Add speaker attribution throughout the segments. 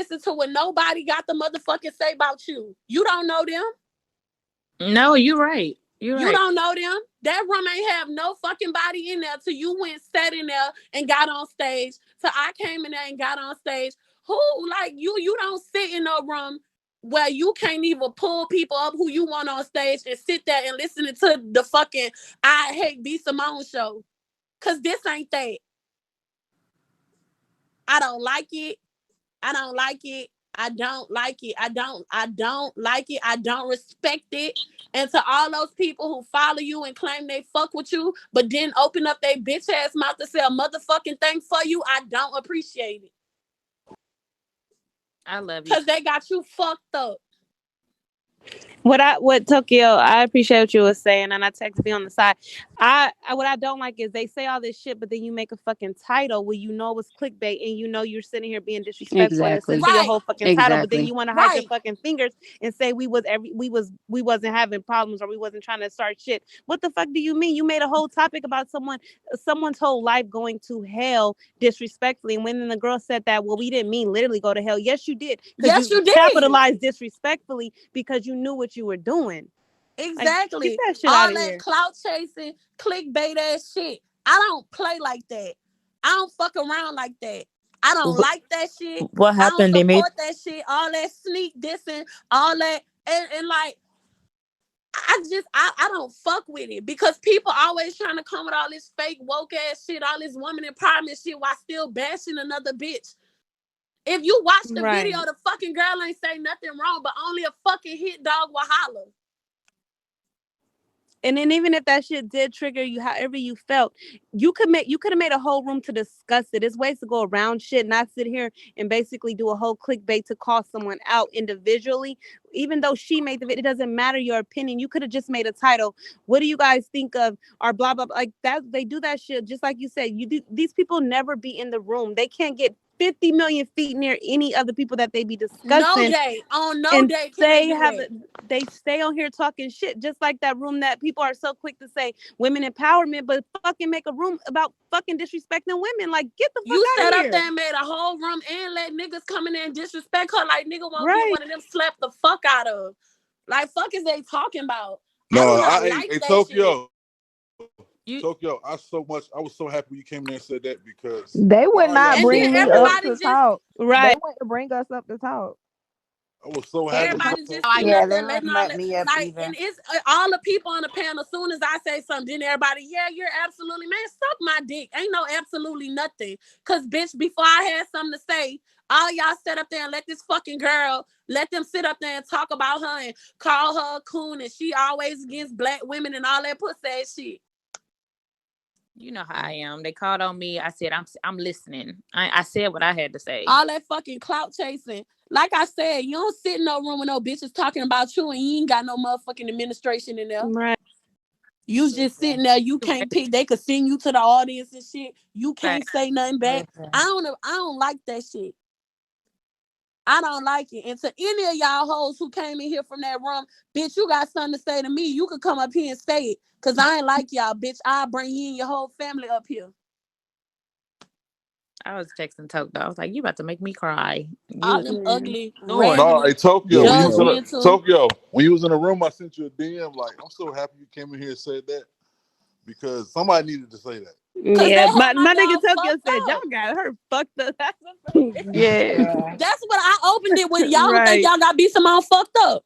Speaker 1: listen to what nobody got the motherfucking say about you. You don't know them.
Speaker 2: No, you're right.
Speaker 1: You don't know them. That room ain't have no fucking body in there till you went, sat in there, and got on stage. Till I came in there and got on stage. Who, like, you don't sit in no room where you can't even pull people up who you want on stage and sit there and listen to the fucking I Hate B Simone show. Because this ain't that. I don't like it. I don't like it. I don't like it. I don't like it. I don't respect it. And to all those people who follow you and claim they fuck with you, but then open up their bitch ass mouth to say a motherfucking thing for you, I don't appreciate it.
Speaker 2: I love you.
Speaker 1: Because they got you fucked up.
Speaker 3: What Tokyo, I appreciate what you were saying, and I text me on the side. What I don't like is they say all this shit, but then you make a fucking title where you know it's clickbait, and you know you're sitting here being disrespectful and listen to your whole fucking title, but then you want to hide your fucking fingers and say we wasn't having problems or we wasn't trying to start shit. What the fuck do you mean? You made a whole topic about someone's whole life going to hell disrespectfully, and when the girl said that, well, we didn't mean literally go to hell. Yes, you did.
Speaker 1: Yes, you did.
Speaker 3: Capitalized disrespectfully because you knew what you were doing.
Speaker 1: Exactly.
Speaker 3: Like, get that shit
Speaker 1: all
Speaker 3: out of
Speaker 1: that
Speaker 3: here.
Speaker 1: clout chasing, clickbait ass shit. I don't play like that. I don't fuck around like that. I don't like that shit.
Speaker 2: What happened?
Speaker 1: I don't support that shit. All that sneak dissing, all that, and like, I don't fuck with it because people always trying to come with all this fake woke ass shit, all this woman empowerment shit while still bashing another bitch. If you watch the video, the fucking girl ain't say nothing wrong, but only a fucking hit dog will holler.
Speaker 3: And then even if that shit did trigger you, however you felt, you could have made a whole room to discuss it. There's ways to go around shit, not sit here and basically do a whole clickbait to call someone out individually. Even though she made the video, it doesn't matter your opinion. You could have just made a title. What do you guys think of our blah blah blah? Like that, they do that shit just like you said. These people never be in the room. They can't get 50 million feet near any of the people that they be discussing.
Speaker 1: No day
Speaker 3: they stay on here talking shit, just like that room that people are so quick to say women empowerment, but fucking make a room about fucking disrespecting women. Like, get the fuck out of here.
Speaker 1: You sat up there and made a whole room and let niggas come in there and disrespect her like nigga won't get one of them slapped the fuck out of. Like, fuck is they talking about?
Speaker 4: No, Tokyo. Tokyo, I was so happy you came in there and said that because
Speaker 5: they would not bring me up to talk.
Speaker 3: Right.
Speaker 5: They went to bring us up to talk.
Speaker 4: I was so happy.
Speaker 1: Everybody just
Speaker 6: they didn't let me up
Speaker 1: like,
Speaker 6: either.
Speaker 1: And it's all the people on the panel. As soon as I say something, then everybody, yeah, you're absolutely, man, suck my dick. Ain't no absolutely nothing. Cause bitch, before I had something to say, all y'all sit up there and let this fucking girl, let them sit up there and talk about her and call her a coon and she always against black women and all that pussy ass shit.
Speaker 2: You know how I am. They called on me. I said, I'm listening. I said what I had to say.
Speaker 1: All that fucking clout chasing. Like I said, you don't sit in no room with no bitches talking about you and you ain't got no motherfucking administration in there.
Speaker 3: Right.
Speaker 1: You just sitting there. You can't pick. They could send you to the audience and shit. You can't say nothing back. I don't like that shit. I don't like it. And to any of y'all hoes who came in here from that room, bitch, you got something to say to me. You could come up here and say it. Because I ain't like y'all, bitch. I'll bring you and your whole family up here.
Speaker 2: I was texting Toke, though. I was like, you about to make me cry.
Speaker 1: All them ugly,
Speaker 4: no, hey, Tokyo, when you was in the room, I sent you a DM. Like, I'm so happy you came in here and said that. Because somebody needed to say that.
Speaker 3: Yeah, my nigga Tokyo said y'all got her fucked up.
Speaker 1: Yeah. That's what I opened it with. Y'all think y'all got beat Simone fucked up.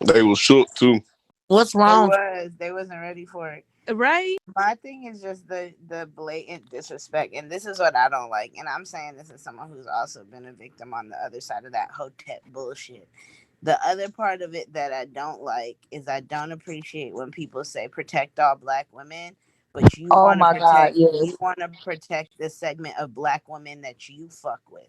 Speaker 4: They was shook too.
Speaker 6: What's wrong? They wasn't ready for it.
Speaker 3: Right.
Speaker 6: My thing is just the blatant disrespect, and this is what I don't like. And I'm saying this as someone who's also been a victim on the other side of that hotep bullshit. The other part of it that I don't like is I don't appreciate when people say protect all black women, but you want to protect the segment of black women that you fuck with.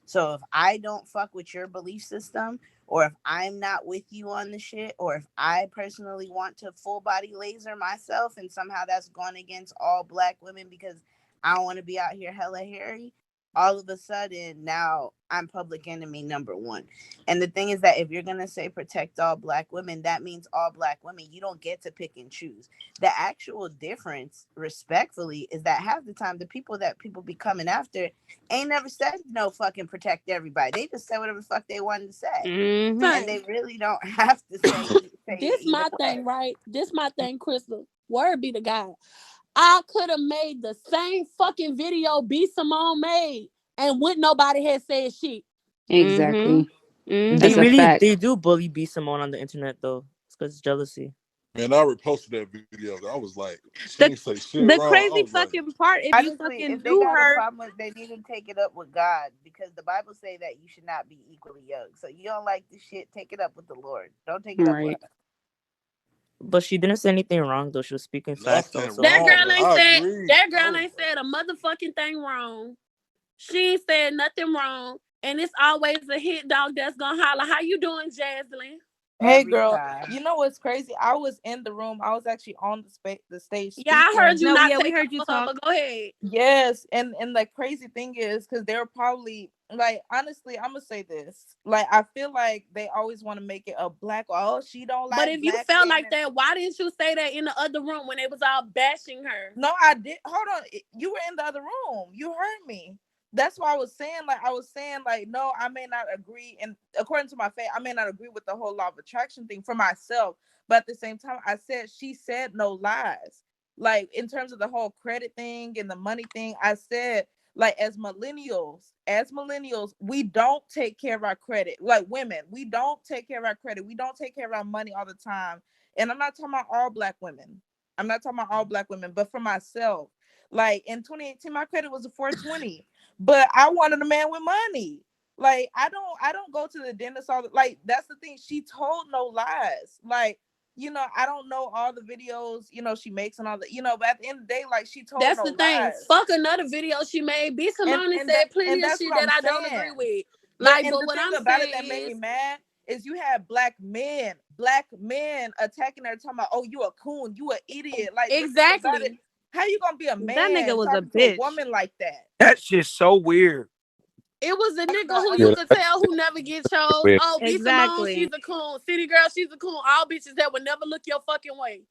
Speaker 6: So if I don't fuck with your belief system, or if I'm not with you on the shit, or if I personally want to full body laser myself and somehow that's going against all black women because I don't want to be out here hella hairy, all of a sudden now I'm public enemy number one. And the thing is that if you're gonna say protect all black women, that means all black women. You don't get to pick and choose. The actual difference, respectfully, is that half the time the people that people be coming after ain't never said no fucking protect everybody. They just said whatever the fuck they wanted to say.
Speaker 3: Mm-hmm.
Speaker 6: And they really don't have to say
Speaker 1: this my thing, right? This my thing, Crystal. Word be to God. I could have made the same fucking video B Simone made, and wouldn't nobody had said shit.
Speaker 7: Exactly.
Speaker 3: Mm-hmm.
Speaker 8: They do bully B Simone on the internet though. It's because it's jealousy.
Speaker 4: Man, I reposted that video. I was like, she didn't say shit
Speaker 3: the
Speaker 6: wrong.
Speaker 3: crazy fucking like, part, if you fucking
Speaker 6: if
Speaker 3: knew
Speaker 6: they got
Speaker 3: her,
Speaker 6: a problem with, they need to take it up with God, because the Bible say that you should not be equally yoked. So you don't like this shit, take it up with the Lord. Don't take it up with her.
Speaker 8: But she didn't say anything wrong though. She was speaking facts.
Speaker 1: That girl ain't said a motherfucking thing wrong. She ain't said nothing wrong. And it's always a hit dog that's gonna holler. How you doing, Jaslyn?
Speaker 5: Hey girl, you know what's crazy? I was in the room. I was actually on the stage.
Speaker 1: Yeah, I heard you.
Speaker 3: We heard you talk.
Speaker 1: But go ahead.
Speaker 5: Yes, and the crazy thing is, because they're probably like, honestly, I'm gonna say this. Like, I feel like they always want to make it a black. Oh, she don't like.
Speaker 1: But if you felt like that, why didn't you say that in the other room when they was all bashing her?
Speaker 5: No, I did. Hold on, you were in the other room. You heard me. That's why I was saying, no, I may not agree. And according to my faith, I may not agree with the whole law of attraction thing for myself. But at the same time, I said she said no lies. Like, in terms of the whole credit thing and the money thing, I said, like, as millennials, we don't take care of our credit. Like women, we don't take care of our credit. We don't take care of our money all the time. And I'm not talking about all black women. But for myself, like in 2018, my credit was a 420. But I wanted a man with money. Like, I don't go to the dentist all like, that's the thing. She told no lies. Like, I don't know all the videos, she makes and all that, but at the end of the day, like, she told
Speaker 1: that's
Speaker 5: no
Speaker 1: the thing.
Speaker 5: lies.
Speaker 1: Fuck another video she made. B Simone said plenty of shit that I don't agree with. Like, but what I'm saying
Speaker 5: that made me mad is you have black men attacking her, talking about, oh, you a coon, you an idiot. Like,
Speaker 1: exactly.
Speaker 5: How you gonna be a man?
Speaker 3: That nigga was a bitch.
Speaker 5: Woman like that.
Speaker 9: That shit's so weird.
Speaker 1: It was a nigga who you could tell who never get chose. Oh, B Simone, she's a coon. City girl, she's a coon. All bitches that would never look your fucking way.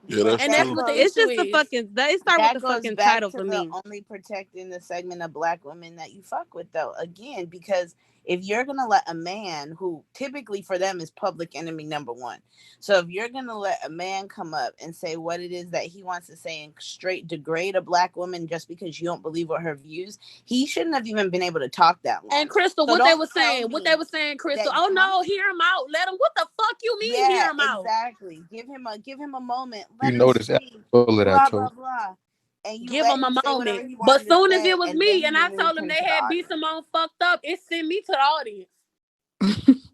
Speaker 4: Yeah, that's
Speaker 1: and
Speaker 4: true.
Speaker 1: That's what the
Speaker 3: it's
Speaker 1: issue
Speaker 3: just
Speaker 1: is.
Speaker 3: the fucking. They start with the fucking title for me.
Speaker 6: Only protecting the segment of black women that you fuck with, though. Again, because if you're gonna let a man who typically for them is public enemy number one, so if you're gonna let a man come up and say what it is that he wants to say and straight degrade a black woman just because you don't believe what her views, he shouldn't have even been able to talk that long.
Speaker 1: And Crystal, what they were saying, Crystal, oh no, hear him out. Let him. What the fuck you mean hear him out?
Speaker 6: Exactly. Give him a moment.
Speaker 9: Let him speak.
Speaker 6: Blah blah blah. And you
Speaker 1: give him a moment. But soon as it was me and I told him they had B Simone fucked up, it sent me to the audience.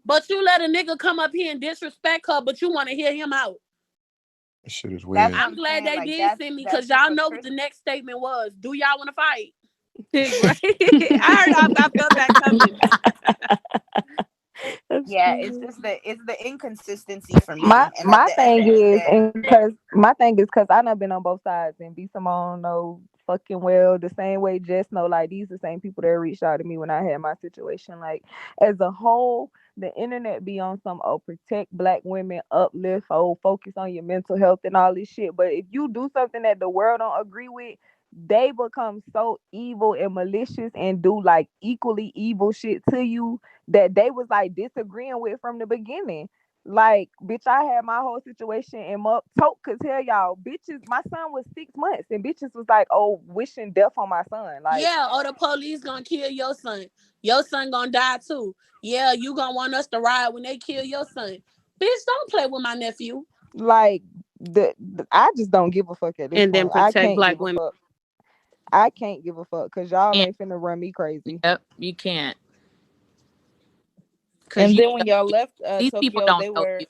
Speaker 1: But you let a nigga come up here and disrespect her, but you want to hear him out.
Speaker 9: That shit is weird.
Speaker 1: I'm glad they did send me, because y'all know what the next statement was. Do y'all want to fight?
Speaker 3: I felt that coming.
Speaker 6: Yeah, it's just the inconsistency for me.
Speaker 5: My thing is because I done been on both sides, and B Simone know fucking well the same way Jess know, like, these the same people that reached out to me when I had my situation. Like, as a whole, the internet be on some protect black women, uplift, focus on your mental health and all this shit. But if you do something that the world don't agree with, they become so evil and malicious and do like equally evil shit to you that they was like disagreeing with from the beginning. Like, bitch, I had my whole situation in tote, cause hell, y'all, bitches, my son was 6 months and bitches was like, oh, wishing death on my son. Like,
Speaker 1: yeah, the police gonna kill your son. Your son gonna die too. Yeah, you gonna want us to ride when they kill your son. Bitch, don't play with my nephew.
Speaker 5: Like, I just don't give a fuck at this point.
Speaker 3: And then protect black women.
Speaker 5: I can't give a fuck because y'all ain't finna run me crazy.
Speaker 2: Yep, you can't.
Speaker 5: And then when y'all left
Speaker 2: these
Speaker 5: Tokyo,
Speaker 2: people don't know you.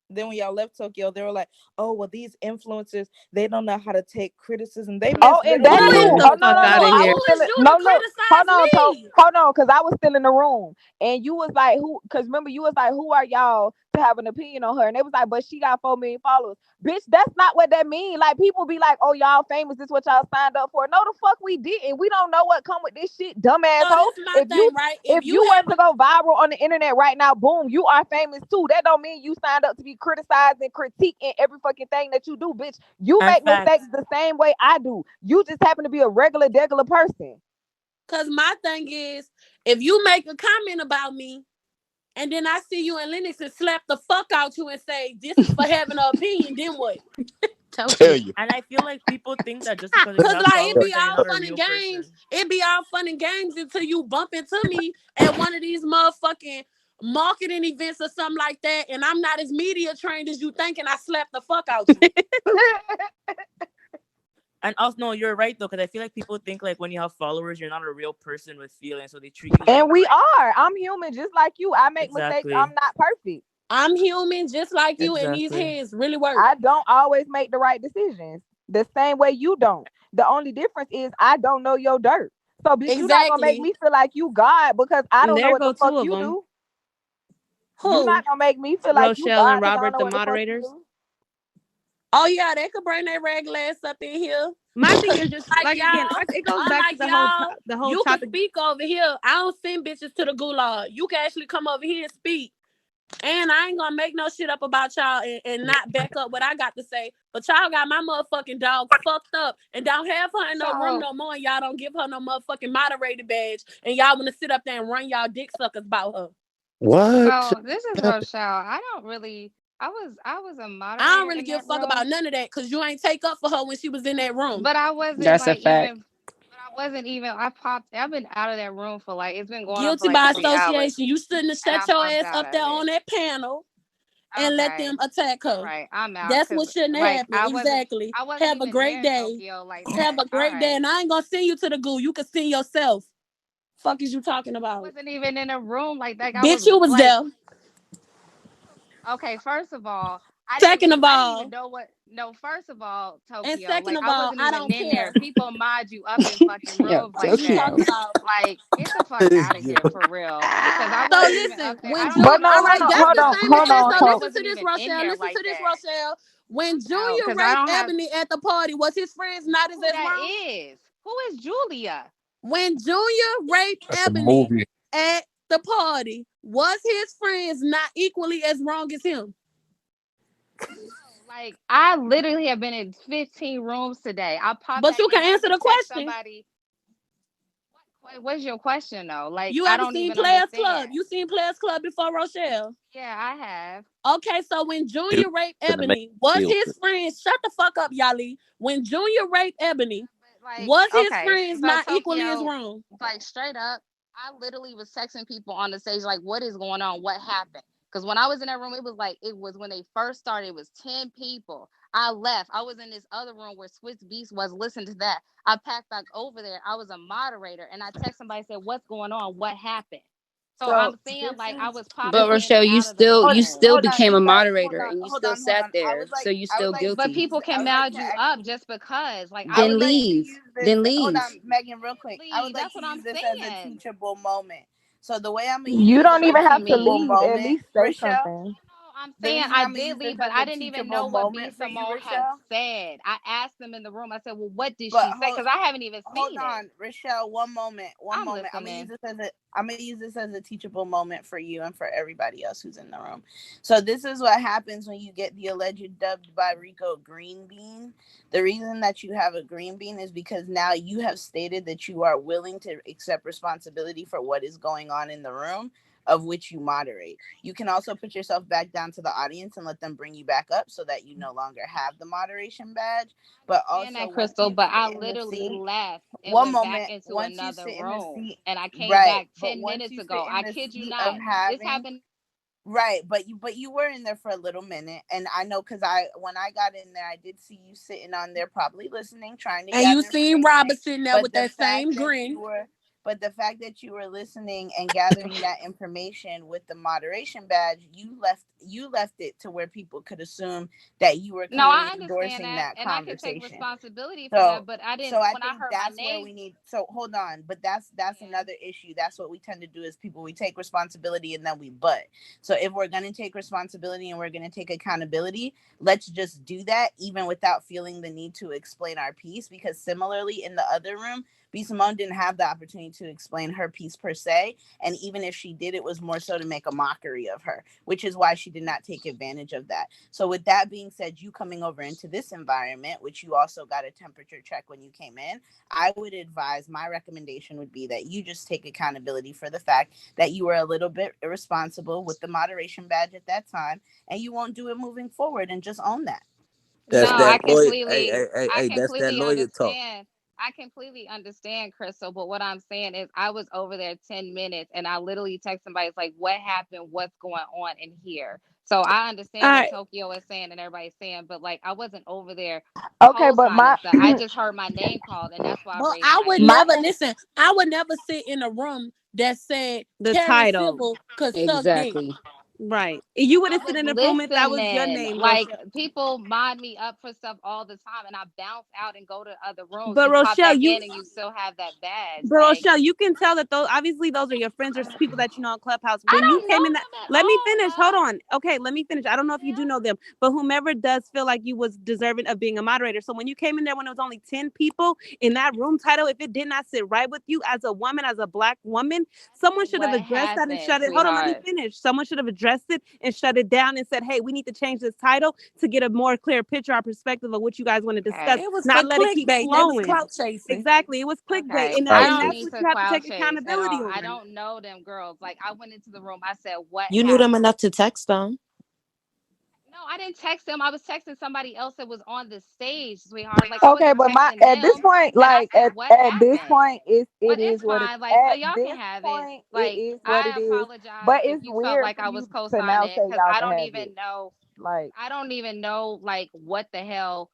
Speaker 5: Then when y'all left Tokyo, they were like, "Oh, well, these influencers, they don't know how to take criticism." They
Speaker 3: and that too.
Speaker 5: Hold on, because I was still in the room, and you was like, "Who?" Because remember, you was like, "Who are y'all
Speaker 7: to have an opinion on her. And they was like, but she got 4 million followers. Bitch, that's not what that mean. Like, people be like, oh, y'all famous. This is what y'all signed up for. No, the fuck we didn't. We don't know what come with this shit, dumbass
Speaker 1: So
Speaker 7: hoe.
Speaker 1: this my thing, right?
Speaker 7: If you were to go viral on the internet right now, boom, you are famous too. That don't mean you signed up to be criticized and critiqued in every fucking thing that you do, bitch. You make mistakes the same way I do. You just happen to be a regular person.
Speaker 1: Cause my thing is, if you make a comment about me, and then I see you in Linux and slap the fuck out you and say, this is for having an opinion, then what?
Speaker 8: Tell you. And I feel like people think that just because you have
Speaker 1: like,
Speaker 8: followers,
Speaker 1: it be
Speaker 8: you're
Speaker 1: all
Speaker 8: not
Speaker 1: fun
Speaker 8: a real
Speaker 1: and games.
Speaker 8: person.
Speaker 1: It be all fun and games until you bump into me at one of these motherfucking marketing events or something like that, and I'm not as media trained as you think, and I slap the fuck out you.
Speaker 8: And also, no, you're right though, because I feel like people think like when you have followers, you're not a real person with feelings, so they treat you.
Speaker 7: And we are. I'm human, just like you. I make mistakes. I'm not perfect.
Speaker 1: I'm human, just like you, and these heads really work.
Speaker 7: I don't always make the right decisions the same way you don't. The only difference is I don't know your dirt. So, bitch, you're not gonna make me feel like you God because I don't know what the fuck you do. You're not gonna make me feel like you God.
Speaker 3: Rochelle and Robert, the moderators.
Speaker 1: Oh yeah, they could bring their regular ass up in here.
Speaker 3: My thing is just like
Speaker 1: y'all,
Speaker 3: again, it goes back to the whole
Speaker 1: you
Speaker 3: topic.
Speaker 1: Can speak over here. I don't send bitches to the gulag. You can actually come over here and speak. And I ain't gonna make no shit up about y'all and not back up what I got to say. But y'all got my motherfucking dog fucked up and don't have her in no room no more. And y'all don't give her no motherfucking moderator badge. And y'all want to sit up there and run y'all dick suckers about her.
Speaker 10: What?
Speaker 11: So this is Rochelle. I don't really. I was a moderator.
Speaker 1: I don't really give a fuck about none of that because you ain't take up for her when she was in that room.
Speaker 11: But I wasn't.
Speaker 10: That's a fact.
Speaker 11: I've been out of that room for like, it's been going
Speaker 1: guilty
Speaker 11: on for like
Speaker 1: by
Speaker 11: 3
Speaker 1: association.
Speaker 11: hours.
Speaker 1: You shouldn't have shut your ass up there on that panel and let them attack her.
Speaker 11: Right, I'm out.
Speaker 1: That's what shouldn't happen. Exactly. Have a great day. Have a great day. And I ain't gonna send you to the goo. You can send yourself. Fuck is you talking about?
Speaker 11: I wasn't even in a room like that.
Speaker 1: Bitch, you was there.
Speaker 11: Okay, first of all, I
Speaker 1: didn't even
Speaker 11: know what. No, first of all, Tokyo.
Speaker 1: And second of
Speaker 11: I
Speaker 1: all,
Speaker 11: wasn't
Speaker 1: I
Speaker 11: even
Speaker 1: don't
Speaker 11: in
Speaker 1: care.
Speaker 11: there. People mod you up in fucking rooms like that. Like, get the fuck out of here for real. Because I wasn't even up there.
Speaker 7: Hold on.
Speaker 1: Listen to this, Rochelle. Listen to this, Rochelle. When Junior raped Ebony at the party, was his friends not as wrong?
Speaker 11: Who is Julia?
Speaker 1: When Junior raped Ebony at the party, was his friends not equally as wrong as him?
Speaker 11: Like, I literally have been in 15 rooms today. I popped.
Speaker 1: But you can answer the question.
Speaker 11: What's your question though? Like,
Speaker 1: you ever seen Players Club? You seen Players Club before, Rochelle?
Speaker 11: Yeah, I have.
Speaker 1: Okay, so when Junior raped Ebony, was his friends, shut the fuck up, Yali. When Junior raped Ebony, was his friends not equally as wrong?
Speaker 11: Like, straight up, I literally was texting people on the stage, like, what is going on? What happened? Because when I was in that room, it was when they first started, it was 10 people. I left. I was in this other room where Swiss Beast was. Listen to that. I packed back over there. I was a moderator, and I texted somebody, said, what's going on? What happened? So I'm saying, like, I was popping.
Speaker 10: But Rochelle, you still became a moderator, and you still sat there, so you still guilty.
Speaker 11: But people can mod you up just because, like,
Speaker 10: then leave.
Speaker 6: Hold on, Megan, real quick. I would like to use this as a teachable moment. So the way I'm gonna use
Speaker 7: you don't
Speaker 6: this
Speaker 7: even have to
Speaker 6: teachable
Speaker 7: leave.
Speaker 6: moment,
Speaker 7: At least say
Speaker 6: Rochelle,
Speaker 7: something.
Speaker 11: I'm saying I did leave, but I didn't even know what B. Simone had said. I asked them in the room. I said, well, what did she say? Because I haven't even seen it.
Speaker 6: Hold on, Rochelle, one moment. I'm gonna use this as a teachable moment for you and for everybody else who's in the room. So this is what happens when you get the alleged dubbed by Rico green bean. The reason that you have a green bean is because now you have stated that you are willing to accept responsibility for what is going on in the room, of which you moderate. You can also put yourself back down to the audience and let them bring you back up so that you no longer have the moderation badge. But also,
Speaker 11: Crystal, but I literally left and went back into another room, and I came back 10 minutes ago. I kid you not. This happened.
Speaker 6: Right, but you were in there for a little minute, and I know because when I got in there, I did see you sitting on there, probably listening, trying to.
Speaker 1: And you seen Robert sitting there with that same grin.
Speaker 6: But the fact that you were listening and gathering that information with the moderation badge, you left it to where people could assume that you were
Speaker 11: No, I
Speaker 6: clearly
Speaker 11: understand
Speaker 6: endorsing
Speaker 11: that,
Speaker 6: that
Speaker 11: and I can take
Speaker 6: conversation.
Speaker 11: responsibility for that. But I didn't.
Speaker 6: So I
Speaker 11: When I
Speaker 6: think
Speaker 11: heard my
Speaker 6: that's where
Speaker 11: name,
Speaker 6: we need. So hold on, but that's another issue. That's what we tend to do as people. We take responsibility and then we butt. So if we're going to take responsibility and we're going to take accountability, let's just do that, even without feeling the need to explain our piece. Because similarly, in the other room, B. Simone didn't have the opportunity to explain her piece per se. And even if she did, it was more so to make a mockery of her, which is why she did not take advantage of that. So with that being said, you coming over into this environment, which you also got a temperature check when you came in, I would advise, my recommendation would be that you just take accountability for the fact that you were a little bit irresponsible with the moderation badge at that time, and you won't do it moving forward, and just own that.
Speaker 11: No, I
Speaker 12: Hey, that's that
Speaker 11: completely
Speaker 12: lawyer talk.
Speaker 11: understand. I completely understand, Crystal. But what I'm saying is, I was over there 10 minutes, and I literally text somebody. It's like, what happened? What's going on in here? So I understand what Tokyo is saying and everybody's saying, but like, I wasn't over there
Speaker 7: Okay, but
Speaker 11: co-signing stuff. I just heard my name called, and that's why I
Speaker 1: But
Speaker 11: raised
Speaker 1: I
Speaker 11: my
Speaker 1: would
Speaker 11: hand.
Speaker 1: never listen. I would never sit in a room that said
Speaker 3: the
Speaker 1: Karen
Speaker 3: title.
Speaker 1: Civil could suck dick.
Speaker 10: Exactly.
Speaker 3: Right. You would
Speaker 11: I
Speaker 3: have sit
Speaker 11: was
Speaker 3: in the room if that was your
Speaker 11: listening.
Speaker 3: name,
Speaker 11: Like,
Speaker 3: Rochelle.
Speaker 11: people mod me up for stuff all the time, and I bounce out and go to other rooms.
Speaker 3: But
Speaker 11: You pop
Speaker 3: Rochelle,
Speaker 11: back in, and you still have that badge.
Speaker 3: But
Speaker 11: Like,
Speaker 3: Rochelle, you can tell that those are your friends or people that you know on Clubhouse.
Speaker 11: I
Speaker 3: When you
Speaker 11: don't know
Speaker 3: came in that,
Speaker 11: them at
Speaker 3: let me
Speaker 11: all,
Speaker 3: finish.
Speaker 11: love.
Speaker 3: Hold on. Okay, let me finish. I don't know if you do know them, but whomever does feel like you was deserving of being a moderator. So when you came in there when it was only 10 people in that room title, if it did not sit right with you as a woman, as a Black woman, someone should have
Speaker 11: What
Speaker 3: addressed that and
Speaker 11: happened,
Speaker 3: shut it. Hold on, let me
Speaker 11: sweetheart?
Speaker 3: finish. Someone should have addressed it and shut it down and said, hey, we need to change this title to get a more clear picture or perspective of what you guys want to discuss.
Speaker 1: It was
Speaker 3: Not
Speaker 1: for
Speaker 3: let it keep
Speaker 1: clickbait. They was
Speaker 3: flowing.
Speaker 1: clout chasing.
Speaker 3: Exactly. It was clickbait.
Speaker 11: Okay,
Speaker 3: And
Speaker 11: I
Speaker 3: that's
Speaker 11: don't
Speaker 3: what
Speaker 11: need
Speaker 3: you
Speaker 11: to
Speaker 3: have to
Speaker 11: cloud
Speaker 3: take
Speaker 11: chase at
Speaker 3: accountability
Speaker 11: all. I
Speaker 3: on.
Speaker 11: don't know them girls. Like, I went into the room. I said, what
Speaker 13: You knew
Speaker 11: happened?
Speaker 13: them enough to text them.
Speaker 11: No, I didn't text them. I was texting somebody else that was on the stage, sweetheart. Like, I
Speaker 7: Okay,
Speaker 11: wasn't
Speaker 7: but
Speaker 11: texting
Speaker 7: at this
Speaker 11: them.
Speaker 7: point,
Speaker 11: And I
Speaker 7: like
Speaker 11: said, what
Speaker 7: at this
Speaker 11: happened?
Speaker 7: point, it
Speaker 11: But
Speaker 7: is
Speaker 11: it's
Speaker 7: what it
Speaker 11: fine. Like,
Speaker 7: at
Speaker 11: y'all
Speaker 7: this
Speaker 11: can have it.
Speaker 7: point it
Speaker 11: Like,
Speaker 7: is what
Speaker 11: I
Speaker 7: it is.
Speaker 11: apologize
Speaker 7: But
Speaker 11: if
Speaker 7: it's
Speaker 11: you felt
Speaker 7: weird
Speaker 11: like
Speaker 7: for
Speaker 11: I was
Speaker 7: you to now
Speaker 11: co-signing,
Speaker 7: say
Speaker 11: because
Speaker 7: y'all
Speaker 11: I
Speaker 7: can
Speaker 11: don't
Speaker 7: have it.
Speaker 11: even know.
Speaker 7: Like,
Speaker 11: I don't even know, like, what the hell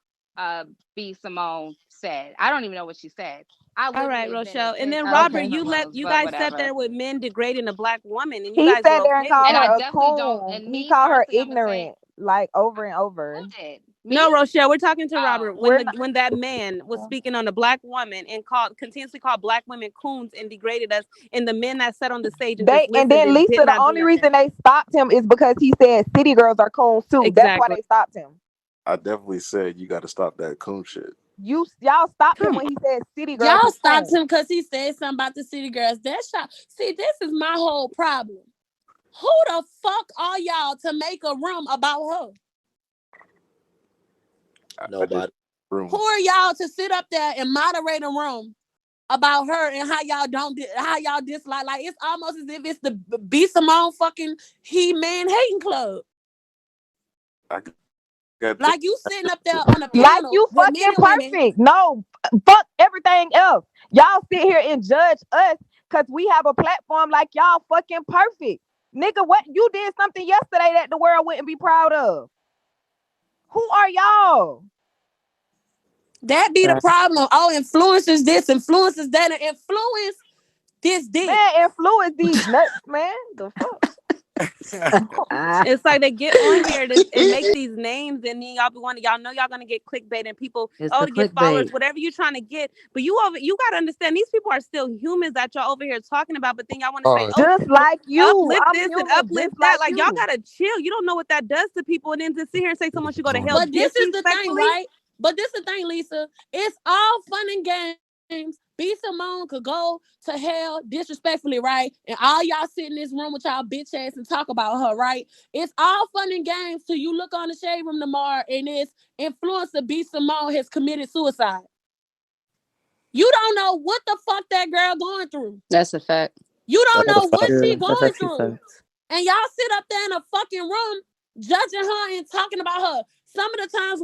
Speaker 11: B. Simone said. I don't even know what she said. I
Speaker 3: All right,
Speaker 11: literally have been in
Speaker 3: Rochelle. And then
Speaker 11: 10,000
Speaker 3: Robert,
Speaker 7: okay.
Speaker 11: different rooms,
Speaker 3: you
Speaker 11: but
Speaker 3: guys sat
Speaker 11: whatever.
Speaker 3: there with men degrading a Black woman and you
Speaker 7: He
Speaker 3: guys were
Speaker 7: sat there and
Speaker 3: okay with
Speaker 7: called
Speaker 11: And I
Speaker 3: that.
Speaker 7: her a
Speaker 11: definitely don't.
Speaker 7: coon.
Speaker 11: And
Speaker 7: He
Speaker 11: me
Speaker 7: called her
Speaker 11: personally, I'm gonna say,
Speaker 7: ignorant, like over and over.
Speaker 11: who did? Me?
Speaker 3: No, Rochelle, we're talking to Robert.
Speaker 11: Oh.
Speaker 7: We're not.
Speaker 3: When that man was speaking on a Black woman and continuously called Black women coons and degraded us, and the men that sat on the stage and just
Speaker 7: And
Speaker 3: listened
Speaker 7: then
Speaker 3: and did
Speaker 7: Lisa, the
Speaker 3: not do
Speaker 7: only
Speaker 3: nothing.
Speaker 7: reason they stopped him is because he said city girls are coons too. That's why
Speaker 3: Exactly.
Speaker 7: they stopped him.
Speaker 9: I definitely said you got to stop that coon shit.
Speaker 7: Y'all stopped him
Speaker 3: Come
Speaker 7: when he said city girls
Speaker 1: Y'all
Speaker 7: is
Speaker 1: stopped
Speaker 7: coons.
Speaker 1: him because he said something about the city girls. That shot. See, this is my whole problem. Who the fuck are y'all to make a room about her?
Speaker 12: Nobody.
Speaker 1: Who are y'all to sit up there and moderate a room about her and how y'all dislike? Like, it's almost as if it's the B. Simone fucking He-Man hating club. Like, you sitting up there on a
Speaker 7: Like
Speaker 1: panel
Speaker 7: you
Speaker 1: with men
Speaker 7: fucking
Speaker 1: and women.
Speaker 7: perfect. No, fuck everything else. Y'all sit here and judge us because we have a platform like y'all fucking perfect. Nigga, what you did something yesterday that the world wouldn't be proud of. Who are y'all?
Speaker 1: That be the problem. Oh, influencers this, influencers that, and influence this dick.
Speaker 7: Man, influence these nuts, man. The fuck?
Speaker 3: It's like they get on here and make these names, and then y'all know y'all gonna get clickbait and people to get followers, whatever you're trying to get. But you gotta understand these people are still humans that y'all over here talking about. But then y'all want to say,
Speaker 7: Just like you.
Speaker 3: uplift
Speaker 7: I'm
Speaker 3: this and
Speaker 7: human,
Speaker 3: uplift
Speaker 7: just
Speaker 3: that.
Speaker 7: like
Speaker 3: Like, y'all
Speaker 7: you.
Speaker 3: gotta chill. You don't know what that does to people, and then to sit here and say someone should go to hell
Speaker 1: But this is the thing,
Speaker 3: disrespectfully.
Speaker 1: right? But this is the thing, Lisa. It's all fun and games. B. Simone could go to hell disrespectfully, right? And all y'all sit in this room with y'all bitch ass and talk about her, right? It's all fun and games till you look on the shade room tomorrow and it's influencer B. Simone has committed suicide. You don't know what the fuck that girl going through.
Speaker 10: That's a fact.
Speaker 1: You don't
Speaker 12: That's a
Speaker 1: know
Speaker 12: fact.
Speaker 1: what she
Speaker 13: That's
Speaker 1: going
Speaker 13: actually
Speaker 1: through.
Speaker 13: facts.
Speaker 1: And y'all sit up there in a fucking room judging her and talking about her. Some of the times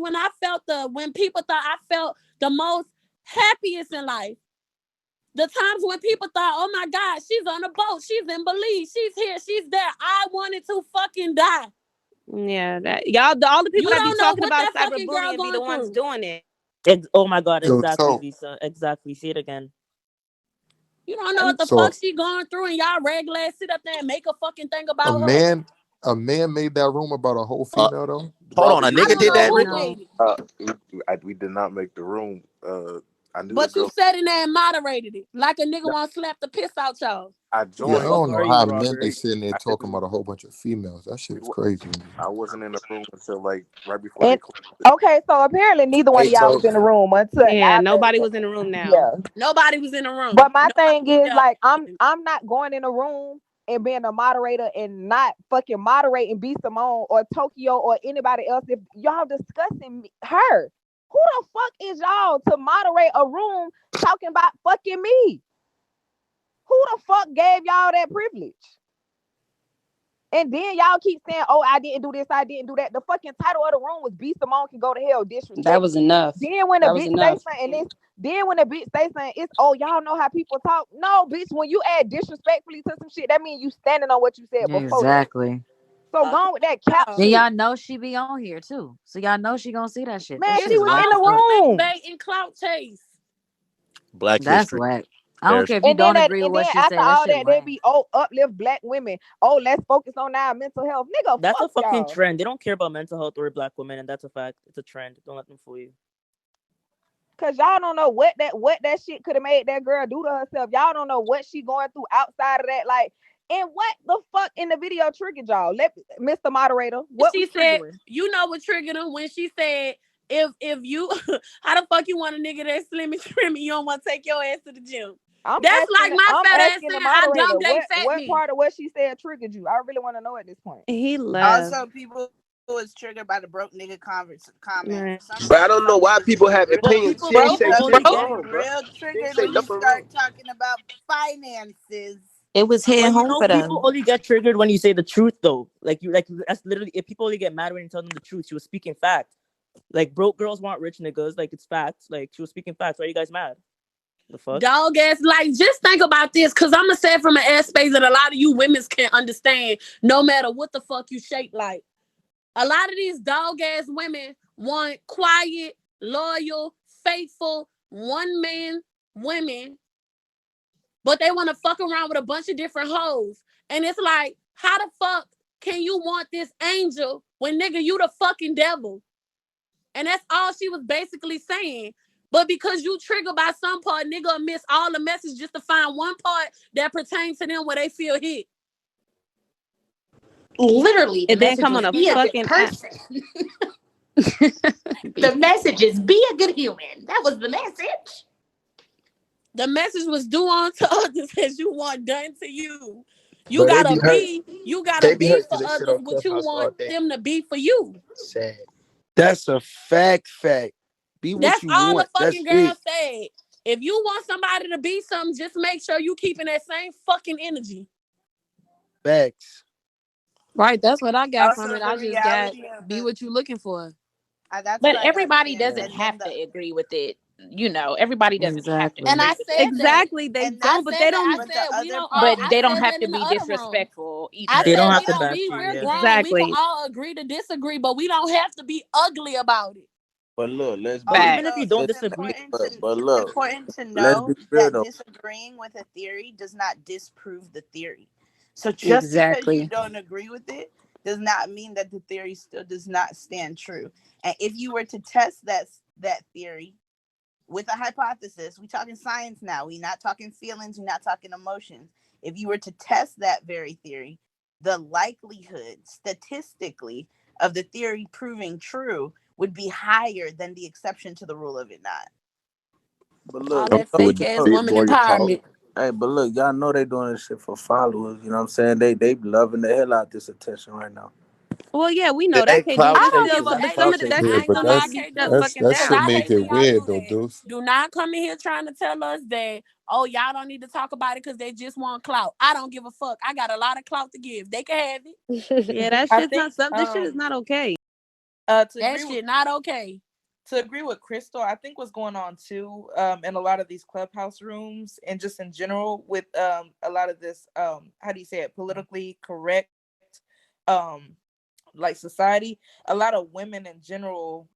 Speaker 1: when people thought I felt the most happiest in life, the times when people thought, oh my God, she's on a boat, she's in Belize, she's here, she's there, I wanted to fucking die.
Speaker 3: Yeah, all the people
Speaker 1: You
Speaker 3: that be
Speaker 1: don't know
Speaker 3: talking
Speaker 1: what
Speaker 3: about
Speaker 1: that fucking girl
Speaker 3: cyberbullying be the
Speaker 1: going
Speaker 3: ones
Speaker 1: through.
Speaker 3: doing it.
Speaker 8: Oh my God,
Speaker 9: Yo,
Speaker 8: exactly,
Speaker 9: so
Speaker 8: Lisa. Exactly. Say it again.
Speaker 1: You don't know what the fuck she going through, and y'all regular sit up there and make a fucking thing about her.
Speaker 13: A man made that room about a whole female though.
Speaker 12: Hold on, a nigga did that, Rick?
Speaker 9: We did not make the room. I knew
Speaker 1: but
Speaker 9: the girl.
Speaker 1: You sat in there and moderated it like a nigga want to slap the piss out y'all.
Speaker 9: I
Speaker 13: Yeah, I
Speaker 9: joined.
Speaker 13: don't know how men they sitting there talking about a whole bunch of females. That shit is crazy.
Speaker 9: I wasn't in the room until like right before they closed.
Speaker 7: Okay, so apparently neither one of y'all was in the room until
Speaker 3: nobody was in the room now.
Speaker 7: Yeah,
Speaker 1: nobody was in the room.
Speaker 7: But my thing is like I'm not going in a room and being a moderator and not fucking moderating B Simone or Tokyo or anybody else if y'all discussing her. Who the fuck is y'all to moderate a room talking about fucking me? Who the fuck gave y'all that privilege? And then y'all keep saying, "Oh, I didn't do this, I didn't do that." The fucking title of the room was "B Simone can go to hell." Disrespect.
Speaker 10: That was enough.
Speaker 7: Then when a bitch say something, it's "Oh, y'all know how people talk." No, bitch. When you add disrespectfully to some shit, that means you standing on what you said before.
Speaker 14: Exactly.
Speaker 7: So gone with that cap shit.
Speaker 14: Then y'all know she be on here too, so y'all know she gonna see that shit.
Speaker 7: Man,
Speaker 14: that
Speaker 7: she was in the room.
Speaker 1: Clickbait and Clout chase.
Speaker 12: Black
Speaker 14: That's
Speaker 12: history.
Speaker 14: whack. I don't care if you don't agree with what she said.
Speaker 7: After all that, they
Speaker 14: whack.
Speaker 7: be uplift black women. Oh, let's focus on our mental health, nigga.
Speaker 8: That's
Speaker 7: fuck
Speaker 8: a fucking
Speaker 7: y'all.
Speaker 8: trend. They don't care about mental health or black women, and that's a fact. It's a trend. Don't let them fool you.
Speaker 7: Cause y'all don't know what that shit could have made that girl do to herself. Y'all don't know what she going through outside of that. Like, and what the fuck in the video triggered y'all? Let Mr. Moderator. What
Speaker 1: she said? You know what triggered her when she said, "If you, how the fuck you want a nigga that's slim and trim and you don't want to take your ass to the gym?" That's like my fat ass saying, "I don't date fat men."
Speaker 7: What part of what she said triggered you? I really want to know at this point.
Speaker 3: He left.
Speaker 6: Also, people was triggered by the broke nigga comment.
Speaker 15: But I don't know why people have opinions. She ain't say shit wrong, bro.
Speaker 6: Real triggered when you start talking about finances.
Speaker 14: It was hitting home for them.
Speaker 8: People only get triggered when you say the truth, though. Like that's literally, if people only get mad when you tell them the truth. She was speaking fact. Like, broke girls want rich niggas. Like, it's facts. Like, she was speaking facts. Why are you guys mad? The fuck?
Speaker 1: Dog ass, like, just think about this, because I'm gonna say it from an ass space that a lot of you women can't understand, no matter what the fuck you shape like. A lot of these dog ass women want quiet, loyal, faithful, one man women, but they want to fuck around with a bunch of different hoes. And it's like, how the fuck can you want this angel when, nigga, you the fucking devil? And that's all she was basically saying. But because you trigger by some part, nigga miss all the message just to find one part that pertains to them where they feel hit.
Speaker 16: Literally,
Speaker 3: it didn't come on a fucking
Speaker 16: person. The message is be a good human. That was the message.
Speaker 1: The message was do unto others as you want done to you. You gotta be for others what you want them to be for you.
Speaker 15: Sad. That's a fact. Be what
Speaker 1: That's
Speaker 15: you
Speaker 1: all
Speaker 15: want.
Speaker 1: the fucking girl said. If you want somebody to be something, just make sure you keeping that same fucking energy.
Speaker 15: Facts.
Speaker 10: Right, that's what I got from it. I just got be what you looking for.
Speaker 14: But everybody doesn't have to agree with it. You know, everybody doesn't have to.
Speaker 1: And I said
Speaker 3: exactly they don't, but they don't.
Speaker 14: But they don't have to be disrespectful.
Speaker 8: They don't have to
Speaker 1: we're grown. We can all agree to disagree, but we don't have to be ugly about it.
Speaker 12: But look, let's be
Speaker 8: even if you don't disagree.
Speaker 6: But look, it's important to know that disagreeing with a theory does not disprove the theory. So just because you don't agree with it does not mean that the theory still does not stand true. And if you were to test that theory with a hypothesis, we talking science now. We're not talking feelings. We're not talking emotions. If you were to test that very theory, the likelihood statistically of the theory proving true would be higher than the exception to the rule of it not.
Speaker 12: But look,
Speaker 1: that fake ass woman empowerment.
Speaker 12: Hey, but look, y'all know they doing this shit for followers. You know what I'm saying? They loving the hell out this attention right now.
Speaker 3: Well, yeah, we know that.
Speaker 1: I don't give a
Speaker 3: some of that shit
Speaker 13: but that should make it weird though, Deuce.
Speaker 1: Do not come in here trying to tell us that, oh, y'all don't need to talk about it because they just want clout. I don't give a fuck. I got a lot of clout to give. They can have
Speaker 3: it. Yeah, that shit's not something. This shit is not okay.
Speaker 1: That shit not okay.
Speaker 5: To agree with Crystal, I think what's going on too, in a lot of these Clubhouse rooms and just in general with a lot of this, how do you say it, politically correct, like society, a lot of women in general